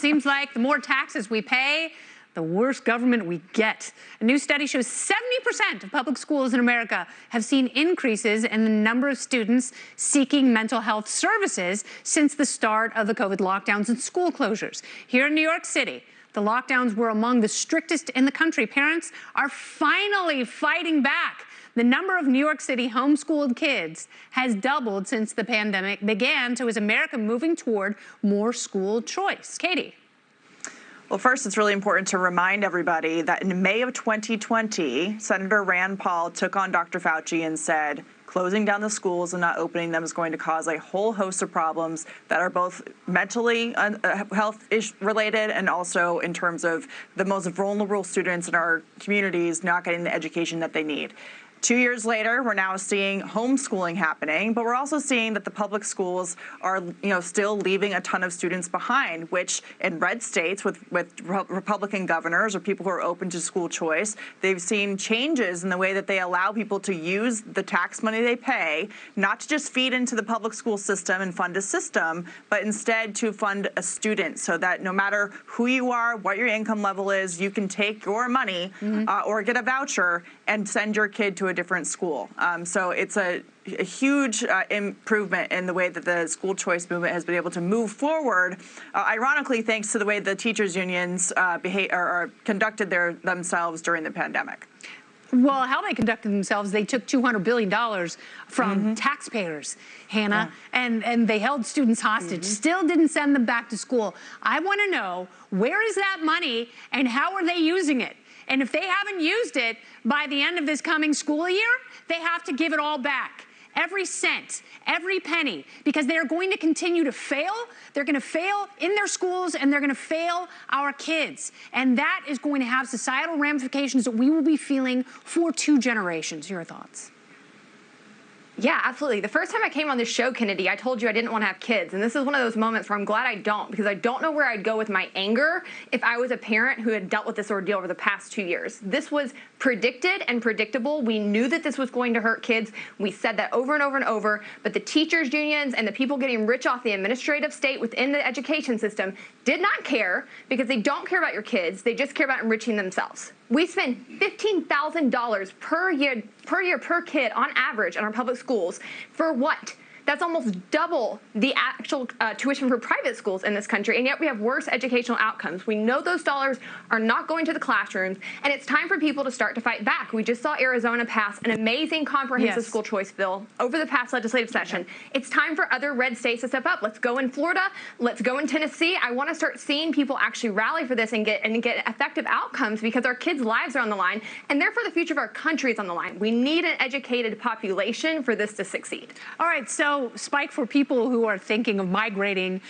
seems like the more taxes we pay, the worse government we get. A new study shows 70% of public schools in America have seen increases in the number of students seeking mental health services since the start of the COVID lockdowns and school closures. Here in New York City, the lockdowns were among the strictest in the country. Parents are finally fighting back. The number of New York City homeschooled kids has doubled since the pandemic began. So is America moving toward more school choice? Katie. Well, first, it's really important to remind everybody that in May of 2020, Senator Rand Paul took on Dr. Fauci and said, closing down the schools and not opening them is going to cause a whole host of problems that are both mentally health related and also in terms of the most vulnerable students in our communities not getting the education that they need. 2 years later, we're now seeing homeschooling happening, but we're also seeing that the public schools are, still leaving a ton of students behind, which in red states with Republican governors or people who are open to school choice, they've seen changes in the way that they allow people to use the tax money they pay, not to just feed into the public school system and fund a system, but instead to fund a student so that no matter who you are, what your income level is, you can take your money or get a voucher and send your kid to a different school. So it's a huge improvement in the way that the school choice movement has been able to move forward, ironically, thanks to the way the teachers' unions conducted themselves during the pandemic. Well, how they conducted themselves, they took $200 billion from taxpayers, Hannah, and they held students hostage, still didn't send them back to school. I want to know, where is that money and how are they using it? And if they haven't used it by the end of this coming school year, they have to give it all back. Every cent, every penny, because they're going to continue to fail. They're going to fail in their schools and they're going to fail our kids. And that is going to have societal ramifications that we will be feeling for 2 generations. Your thoughts? Yeah, absolutely. The first time I came on this show, Kennedy, I told you I didn't want to have kids. And this is one of those moments where I'm glad I don't, because I don't know where I'd go with my anger if I was a parent who had dealt with this ordeal over the past 2 years. This was predicted and predictable. We knew that this was going to hurt kids. We said that over and over and over. But the teachers' unions and the people getting rich off the administrative state within the education system did not care, because they don't care about your kids. They just care about enriching themselves. We spend $15,000 per year per kid on average in our public schools. For what? That's almost double the actual tuition for private schools in this country, and yet we have worse educational outcomes. We know those dollars are not going to the classrooms, and it's time for people to start to fight back. We just saw Arizona pass an amazing comprehensive school choice bill over the past legislative session. It's time for other red states to step up. Let's go in Florida. Let's go in Tennessee. I want to start seeing people actually rally for this and get effective outcomes, because our kids' lives are on the line, and therefore the future of our country is on the line. We need an educated population for this to succeed. All right, so Spike, for people who are thinking of migrating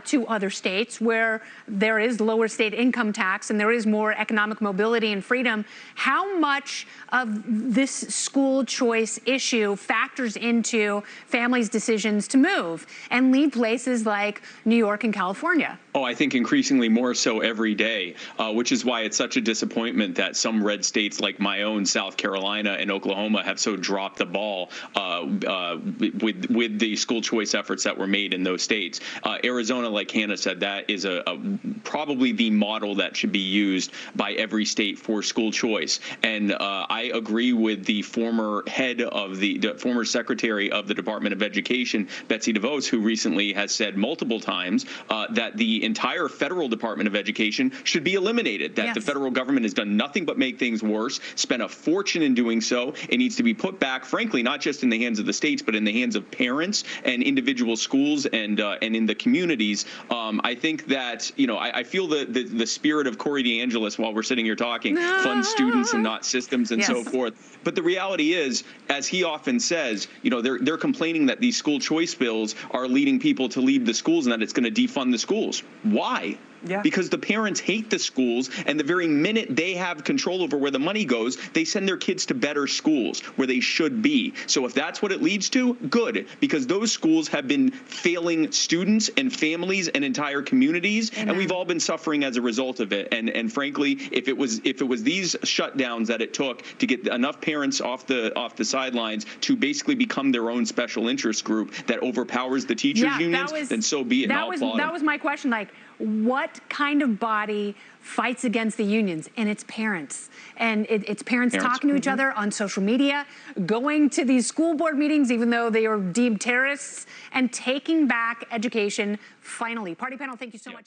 to other states where there is lower state income tax and there is more economic mobility and freedom, how much of this school choice issue factors into families' decisions to move and leave places like New York and California? Oh, I think increasingly more so every day, which is why it's such a disappointment that some red states like my own, South Carolina and Oklahoma, have so dropped the ball with the school choice efforts that were made in those states. Arizona, like Hannah said, that is probably the model that should be used by every state for school choice. And I agree with the former head of the former secretary of the Department of Education, Betsy DeVos, who recently has said multiple times that the entire federal Department of Education should be eliminated, that the federal government has done nothing but make things worse, spent a fortune in doing so. It needs to be put back, frankly, not just in the hands of the states, but in the hands of parents and individual schools and in the communities. I think that, I feel the spirit of Corey DeAngelis while we're sitting here talking, fund students and not systems and so forth. But the reality is, as he often says, they're complaining that these school choice bills are leading people to leave the schools and that it's going to defund the schools. Why? Because the parents hate the schools, and the very minute they have control over where the money goes, they send their kids to better schools where they should be. So if that's what it leads to, good, because those schools have been failing students and families and entire communities, and we've all been suffering as a result of it. And frankly, if it was these shutdowns that it took to get enough parents off the sidelines to basically become their own special interest group that overpowers the teachers unions, then so be it. That was my question. Like, what kind of body fights against the unions? And it's parents. And it's parents talking to each other on social media, going to these school board meetings, even though they are deemed terrorists, and taking back education finally. Party panel, thank you so much.